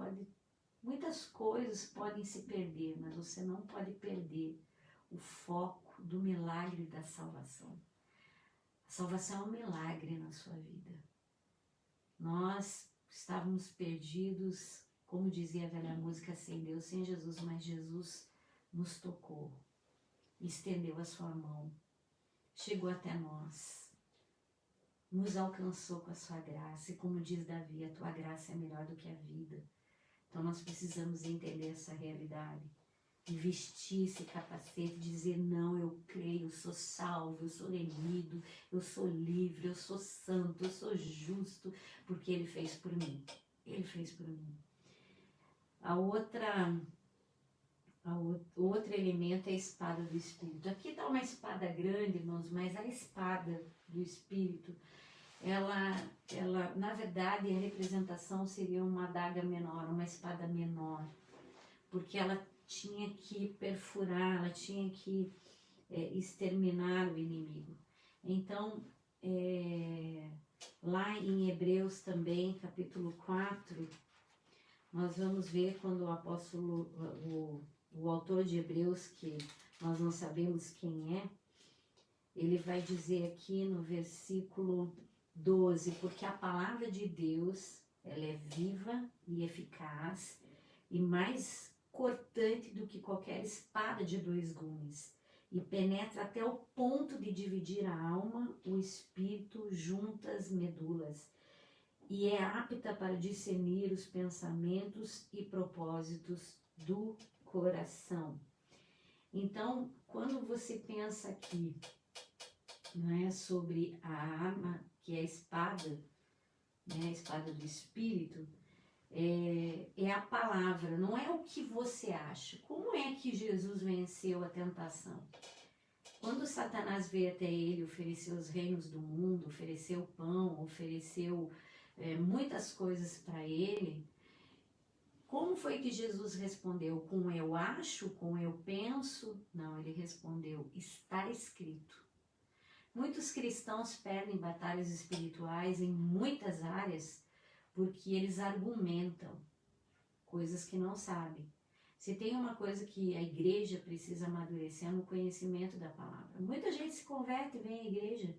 muitas coisas podem se perder, mas você não pode perder o foco do milagre da salvação. A salvação é um milagre na sua vida. Nós estávamos perdidos, como dizia a velha música, sem Deus, sem Jesus, mas Jesus nos tocou, estendeu a sua mão, chegou até nós, nos alcançou com a sua graça, e como diz Davi, a tua graça é melhor do que a vida. Então nós precisamos entender essa realidade, e vestir esse capacete, dizer, não, eu creio, eu sou salvo, eu sou remido, eu sou livre, eu sou santo, eu sou justo, porque Ele fez por mim. Ele fez por mim. O outro elemento é a espada do Espírito. Aqui está uma espada grande, irmãos, mas a espada do Espírito, ela, na verdade, a representação seria uma adaga menor, uma espada menor, porque ela tinha que perfurar, ela tinha que exterminar o inimigo. Então, lá em Hebreus também, capítulo 4, nós vamos ver quando o apóstolo, o autor de Hebreus, que nós não sabemos quem é, ele vai dizer aqui no versículo 12, porque a palavra de Deus, ela é viva e eficaz e mais cortante do que qualquer espada de 2 gumes, e penetra até o ponto de dividir a alma, o espírito, juntas, medulas, e é apta para discernir os pensamentos e propósitos do coração. Então, quando você pensa aqui, não é, sobre a arma, que é a espada, né, a espada do Espírito, é a palavra, não é o que você acha. Como é que Jesus venceu a tentação? Quando Satanás veio até ele, ofereceu os reinos do mundo, ofereceu pão, ofereceu muitas coisas para ele, como foi que Jesus respondeu? Com eu acho, com eu penso? Não, ele respondeu, está escrito. Muitos cristãos perdem batalhas espirituais em muitas áreas porque eles argumentam coisas que não sabem. Se tem uma coisa que a igreja precisa amadurecer é no conhecimento da palavra. Muita gente se converte e vem à igreja,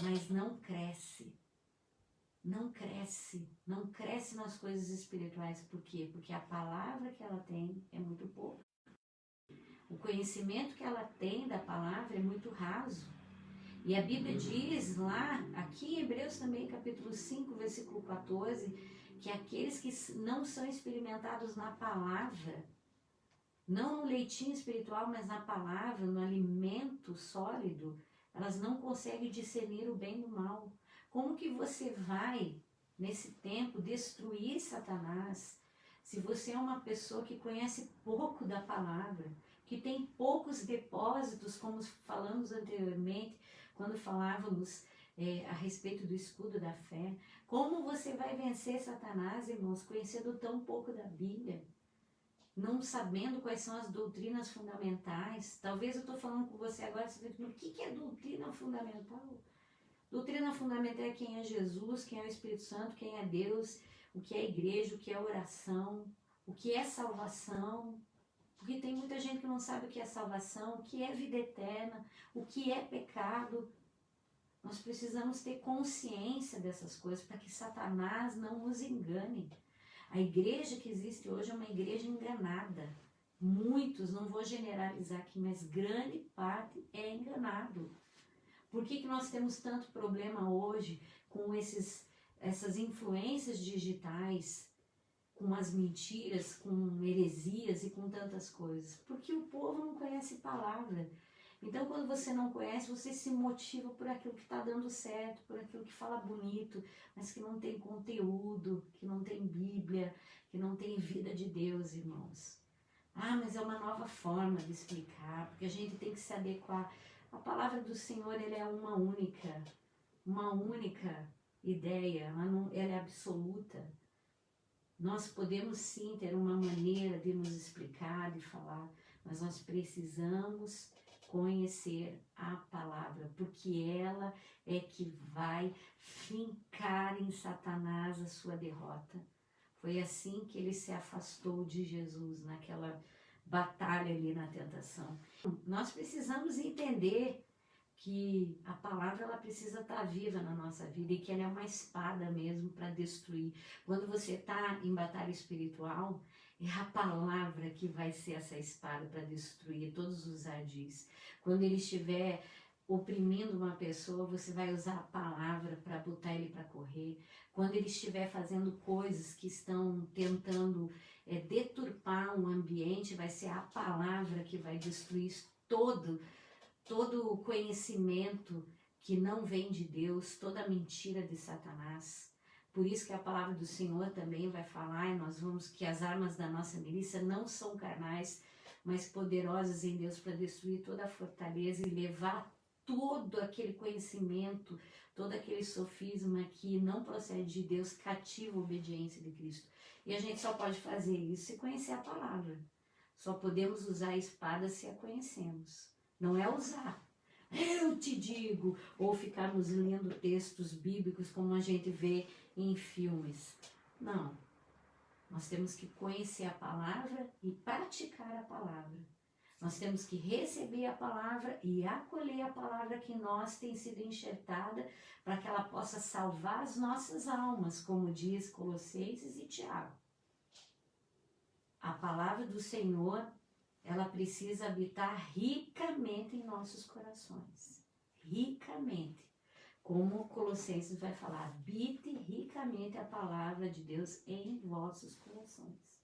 mas não cresce. Não cresce nas coisas espirituais. Por quê? Porque a palavra que ela tem é muito pouco. O conhecimento que ela tem da palavra é muito raso. E a Bíblia diz lá, aqui em Hebreus também, capítulo 5, versículo 14, que aqueles que não são experimentados na palavra, não no leitinho espiritual, mas na palavra, no alimento sólido, elas não conseguem discernir o bem do mal. Como que você vai, nesse tempo, destruir Satanás, se você é uma pessoa que conhece pouco da palavra, que tem poucos depósitos, como falamos anteriormente, quando falávamos a respeito do escudo da fé? Como você vai vencer Satanás, irmãos, conhecendo tão pouco da Bíblia? Não sabendo quais são as doutrinas fundamentais? Talvez eu estou falando com você agora, você vai dizer, o que é doutrina fundamental? Doutrina fundamental é quem é Jesus, quem é o Espírito Santo, quem é Deus, o que é igreja, o que é oração, o que é salvação. Porque tem muita gente que não sabe o que é salvação, o que é vida eterna, o que é pecado. Nós precisamos ter consciência dessas coisas para que Satanás não nos engane. A igreja que existe hoje é uma igreja enganada. Muitos, não vou generalizar aqui, mas grande parte é enganado. Por que nós temos tanto problema hoje com essas influências digitais, com as mentiras, com heresias e com tantas coisas? Porque o povo não conhece palavra. Então, quando você não conhece, você se motiva por aquilo que está dando certo, por aquilo que fala bonito, mas que não tem conteúdo, que não tem Bíblia, que não tem vida de Deus, irmãos. Ah, mas é uma nova forma de explicar, porque a gente tem que se adequar. A palavra do Senhor, ela é uma única ideia, ela é absoluta. Nós podemos sim ter uma maneira de nos explicar, de falar, mas nós precisamos conhecer a palavra, porque ela é que vai fincar em Satanás a sua derrota. Foi assim que ele se afastou de Jesus naquela batalha ali na tentação. Nós precisamos entender que a palavra ela precisa estar viva na nossa vida e que ela é uma espada mesmo para destruir. Quando você está em batalha espiritual, é a palavra que vai ser essa espada para destruir todos os ardis. Quando ele estiver oprimindo uma pessoa, você vai usar a palavra para botar ele para correr. Quando ele estiver fazendo coisas que estão tentando deturpar um ambiente, vai ser a palavra que vai destruir todo o conhecimento que não vem de Deus, toda a mentira de Satanás. Por isso que a palavra do Senhor também vai falar, e nós vamos que as armas da nossa milícia não são carnais, mas poderosas em Deus para destruir toda a fortaleza e levar todo aquele conhecimento, todo aquele sofisma que não procede de Deus, cativa a obediência de Cristo. E a gente só pode fazer isso se conhecer a palavra. Só podemos usar a espada se a conhecemos. Não é usar. Eu te digo, ou ficarmos lendo textos bíblicos como a gente vê em filmes. Não. Nós temos que conhecer a palavra e praticar a palavra. Nós temos que receber a palavra e acolher a palavra que em nós tem sido enxertada para que ela possa salvar as nossas almas, como diz Colossenses e Tiago. A palavra do Senhor, ela precisa habitar ricamente em nossos corações. Ricamente. Como Colossenses vai falar, habite ricamente a palavra de Deus em vossos corações.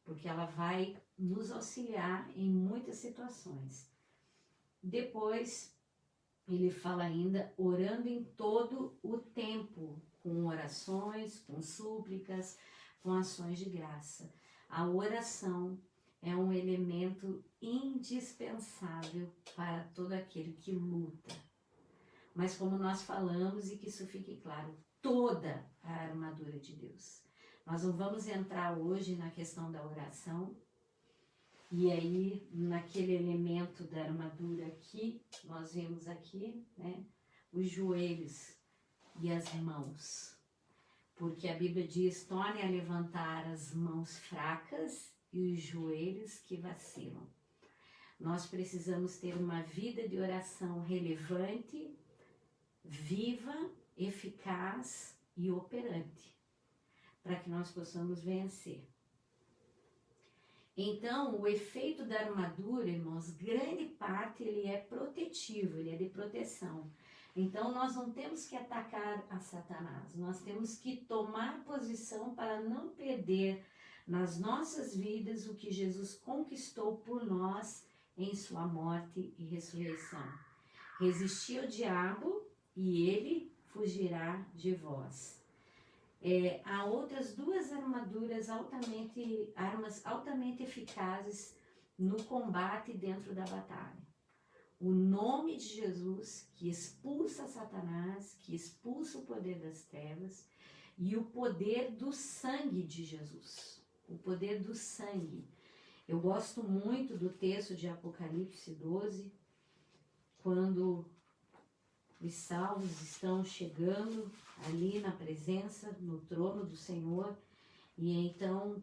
Porque ela vai nos auxiliar em muitas situações. Depois, ele fala ainda, orando em todo o tempo, com orações, com súplicas, com ações de graça. A oração é um elemento indispensável para todo aquele que luta. Mas como nós falamos, e que isso fique claro, toda a armadura de Deus. Nós não vamos entrar hoje na questão da oração, e aí naquele elemento da armadura aqui, nós vemos aqui, né, os joelhos e as mãos. Porque a Bíblia diz, torne a levantar as mãos fracas e os joelhos que vacilam. Nós precisamos ter uma vida de oração relevante, viva, eficaz e operante, para que nós possamos vencer. Então, o efeito da armadura, irmãos, grande parte ele é protetivo, ele é de proteção. Então, nós não temos que atacar a Satanás, nós temos que tomar posição para não perder nas nossas vidas o que Jesus conquistou por nós em sua morte e ressurreição. Resistir ao diabo e ele fugirá de vós. Há outras duas armas altamente eficazes no combate dentro da batalha. O nome de Jesus, que expulsa Satanás, que expulsa o poder das trevas, e o poder do sangue de Jesus. O poder do sangue. Eu gosto muito do texto de Apocalipse 12, quando os salvos estão chegando ali na presença, no trono do Senhor, e então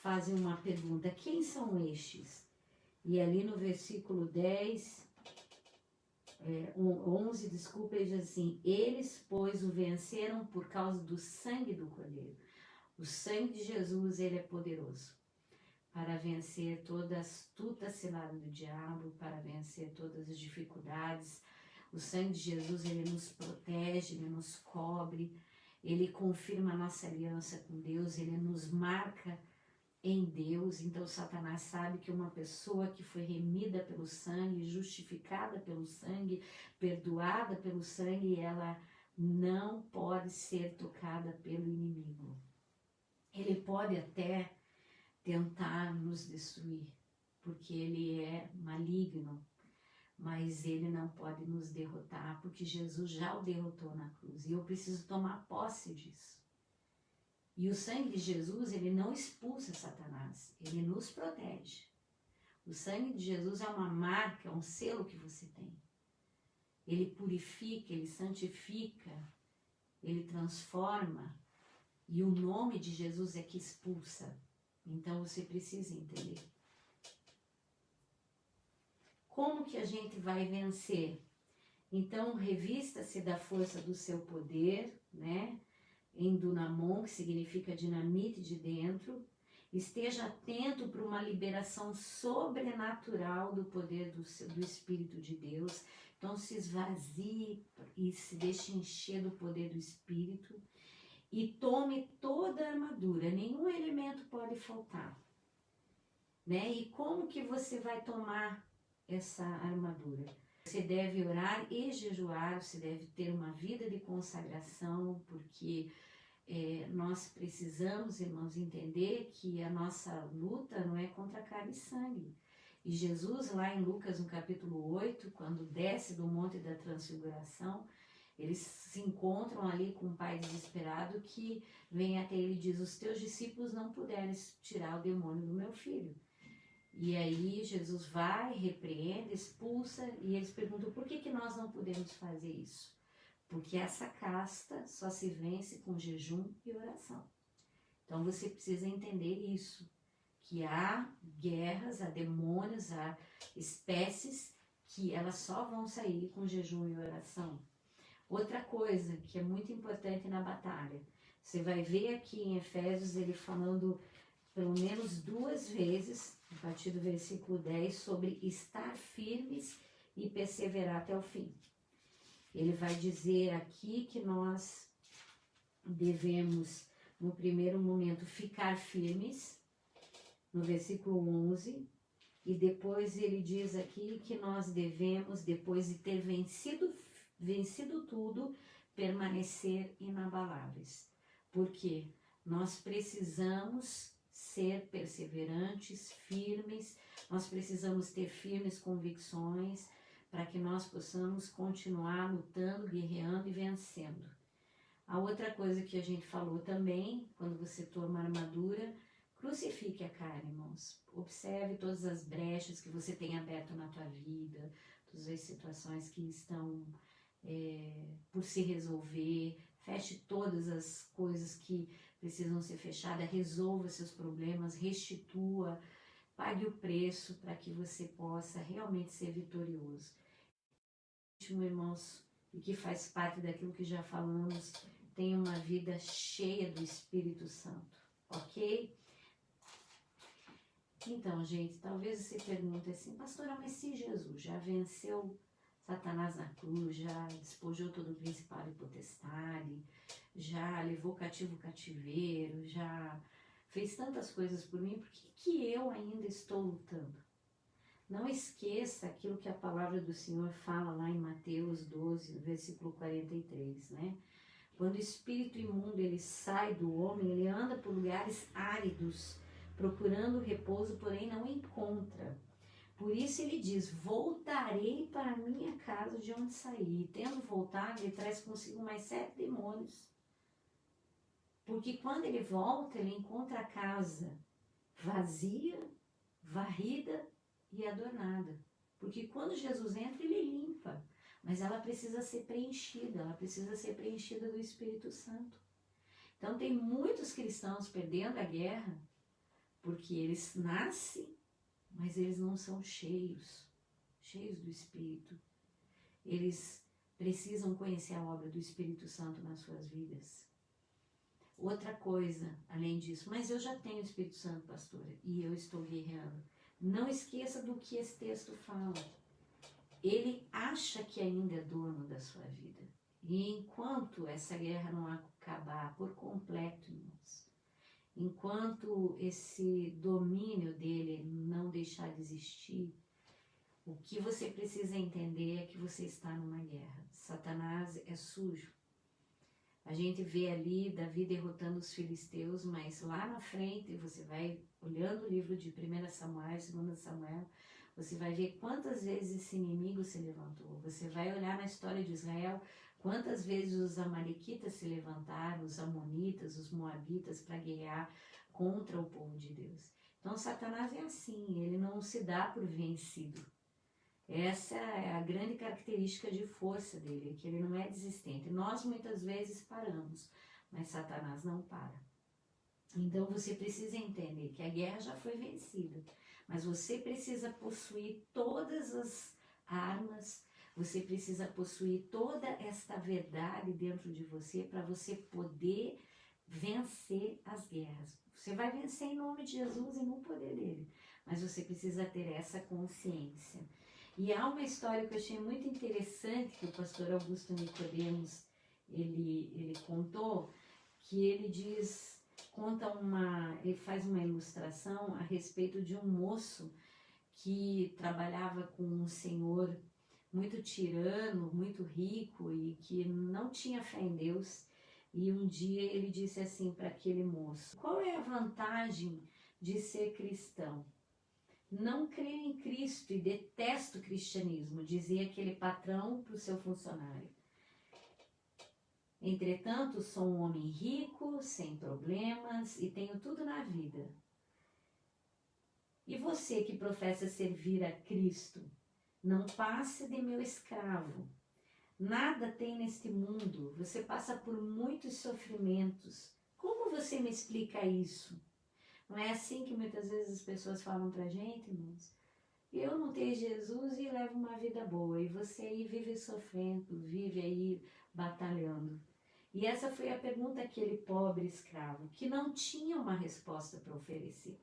fazem uma pergunta, quem são estes? E ali no versículo 11, ele diz assim, eles, pois, o venceram por causa do sangue do Cordeiro. O sangue de Jesus, ele é poderoso para vencer toda a astuta cilada do diabo, para vencer todas as dificuldades. O sangue de Jesus, ele nos protege, ele nos cobre, ele confirma a nossa aliança com Deus, ele nos marca em Deus. Então Satanás sabe que uma pessoa que foi remida pelo sangue, justificada pelo sangue, perdoada pelo sangue, ela não pode ser tocada pelo inimigo. Ele pode até tentar nos destruir, porque ele é maligno, mas ele não pode nos derrotar, porque Jesus já o derrotou na cruz, e eu preciso tomar posse disso. E o sangue de Jesus, ele não expulsa Satanás, ele nos protege. O sangue de Jesus é uma marca, é um selo que você tem. Ele purifica, ele santifica, ele transforma, e o nome de Jesus é que expulsa. Então você precisa entender. Como que a gente vai vencer? Então, revista-se da força do seu poder, né? Em Dunamon, que significa dinamite de dentro. Esteja atento para uma liberação sobrenatural do poder do Espírito de Deus. Então, se esvazie e se deixe encher do poder do Espírito. E tome toda a armadura, nenhum elemento pode faltar. Né? E como que você vai tomar essa armadura? Você deve orar e jejuar, você deve ter uma vida de consagração, porque nós precisamos, irmãos, entender que a nossa luta não é contra carne e sangue. E Jesus, lá em Lucas, no capítulo 8, quando desce do Monte da Transfiguração, eles se encontram ali com um pai desesperado que vem até ele e diz: os teus discípulos não puderam tirar o demônio do meu filho. E aí Jesus vai, repreende, expulsa, e eles perguntam: por que nós não podemos fazer isso? Porque essa casta só se vence com jejum e oração. Então você precisa entender isso, que há guerras, há demônios, há espécies que elas só vão sair com jejum e oração. Outra coisa que é muito importante na batalha, você vai ver aqui em Efésios ele falando pelo menos 2 vezes, a partir do versículo 10, sobre estar firmes e perseverar até o fim. Ele vai dizer aqui que nós devemos, no primeiro momento, ficar firmes, no versículo 11, e depois ele diz aqui que nós devemos, depois de ter vencido tudo, permanecer inabaláveis. Porque nós precisamos ser perseverantes, firmes, nós precisamos ter firmes convicções para que nós possamos continuar lutando, guerreando e vencendo. A outra coisa que a gente falou também, quando você toma a armadura, crucifique a carne, irmãos. Observe todas as brechas que você tem aberto na tua vida, todas as situações que estão por se resolver. Feche todas as coisas que precisam ser fechadas, resolva seus problemas, restitua, pague o preço para que você possa realmente ser vitorioso. Último, irmãos, e que faz parte daquilo que já falamos, tenha uma vida cheia do Espírito Santo, ok? Então, gente, talvez você pergunte assim: pastora, mas se Jesus já venceu Satanás na cruz, já despojou todo o principado e potestade, já levou cativo o cativeiro, já fez tantas coisas por mim, por que eu ainda estou lutando? Não esqueça aquilo que a palavra do Senhor fala lá em Mateus 12, versículo 43, né? Quando o espírito imundo ele sai do homem, ele anda por lugares áridos, procurando repouso, porém não encontra. Por isso ele diz: voltarei para a minha casa de onde saí. E tendo voltado, ele traz consigo mais 7 demônios. Porque quando ele volta, ele encontra a casa vazia, varrida e adornada. Porque quando Jesus entra, ele limpa. Mas ela precisa ser preenchida, do Espírito Santo. Então tem muitos cristãos perdendo a guerra, porque eles nascem, mas eles não são cheios do Espírito. Eles precisam conhecer a obra do Espírito Santo nas suas vidas. Outra coisa, além disso: mas eu já tenho o Espírito Santo, pastora, e eu estou guerreando. Não esqueça do que esse texto fala. Ele acha que ainda é dono da sua vida. E enquanto essa guerra não acabar por completo, irmãos, enquanto esse domínio dele não deixar de existir, o que você precisa entender é que você está numa guerra. Satanás é sujo. A gente vê ali Davi derrotando os filisteus, mas lá na frente, você vai olhando o livro de 1 Samuel, 2 Samuel, você vai ver quantas vezes esse inimigo se levantou. Você vai olhar na história de Israel, quantas vezes os amalequitas se levantaram, os amonitas, os moabitas, para guerrear contra o povo de Deus. Então Satanás é assim, ele não se dá por vencido. Essa é a grande característica de força dele, que ele não é desistente. Nós muitas vezes paramos, mas Satanás não para. Então você precisa entender que a guerra já foi vencida, mas você precisa possuir todas as armas, você precisa possuir toda esta verdade dentro de você para você poder vencer as guerras. Você vai vencer em nome de Jesus e no poder dele, mas você precisa ter essa consciência. E há uma história que eu achei muito interessante, que o pastor Augusto Nicodemos, ele contou, que ele faz uma ilustração a respeito de um moço que trabalhava com um senhor muito tirano, muito rico e que não tinha fé em Deus. E um dia ele disse assim para aquele moço: qual é a vantagem de ser cristão? Não creio em Cristo e detesto o cristianismo, dizia aquele patrão para o seu funcionário. Entretanto, sou um homem rico, sem problemas e tenho tudo na vida. E você que professa servir a Cristo, não passe de meu escravo. Nada tem neste mundo, você passa por muitos sofrimentos. Como você me explica isso? Não é assim que muitas vezes as pessoas falam pra gente, irmãos? Eu não tenho Jesus e levo uma vida boa, e você aí vive sofrendo, vive aí batalhando. E essa foi a pergunta daquele pobre escravo, que não tinha uma resposta para oferecer.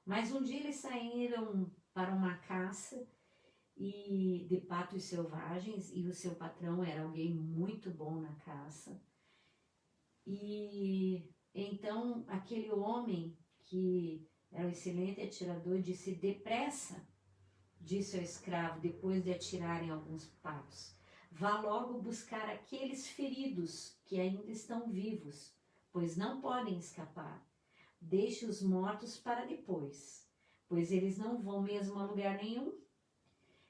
Mas um dia eles saíram para uma caça e de patos selvagens, e o seu patrão era alguém muito bom na caça. E então aquele homem que era um excelente atirador disse: depressa, disse ao escravo, depois de atirarem alguns patos, vá logo buscar aqueles feridos que ainda estão vivos, pois não podem escapar. Deixe os mortos para depois, pois eles não vão mesmo a lugar nenhum.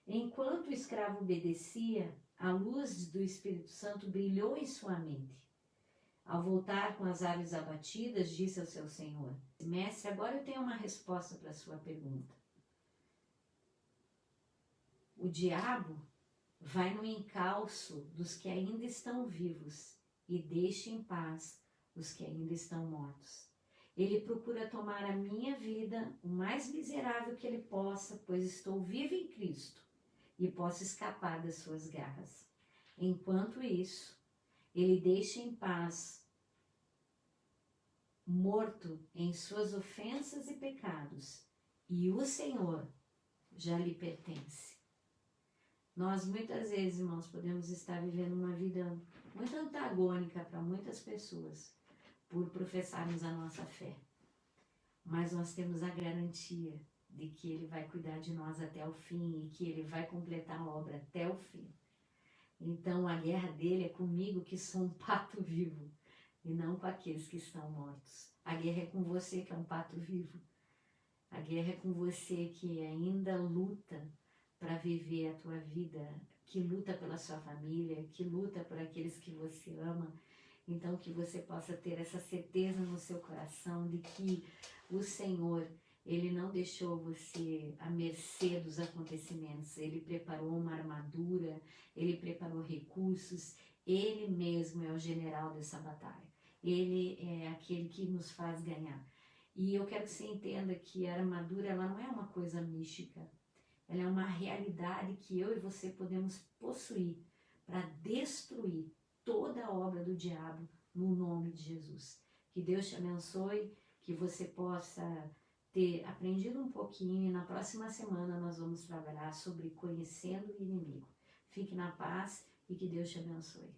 Enquanto o escravo obedecia, a luz do Espírito Santo brilhou em sua mente. Ao voltar com as aves abatidas, disse ao seu senhor: mestre, agora eu tenho uma resposta para a sua pergunta. O diabo vai no encalço dos que ainda estão vivos e deixa em paz os que ainda estão mortos. Ele procura tomar a minha vida o mais miserável que ele possa, pois estou vivo em Cristo e posso escapar das suas garras. Enquanto isso, ele deixa em paz, morto em suas ofensas e pecados, e o Senhor já lhe pertence. Nós muitas vezes, irmãos, podemos estar vivendo uma vida muito antagônica para muitas pessoas por professarmos a nossa fé. Mas nós temos a garantia de que Ele vai cuidar de nós até o fim e que Ele vai completar a obra até o fim. Então a guerra dele é comigo, que sou um pato vivo, e não com aqueles que estão mortos. A guerra é com você, que é um pato vivo. A guerra é com você que ainda luta para viver a tua vida, que luta pela sua família, que luta por aqueles que você ama. Então que você possa ter essa certeza no seu coração de que o Senhor, Ele não deixou você à mercê dos acontecimentos. Ele preparou uma armadura, Ele preparou recursos, Ele mesmo é o general dessa batalha. Ele é aquele que nos faz ganhar. E eu quero que você entenda que a armadura, ela não é uma coisa mística. Ela é uma realidade que eu e você podemos possuir para destruir toda a obra do diabo no nome de Jesus. Que Deus te abençoe, que você possa ter aprendido um pouquinho, e na próxima semana nós vamos trabalhar sobre conhecendo o inimigo. Fique na paz e que Deus te abençoe.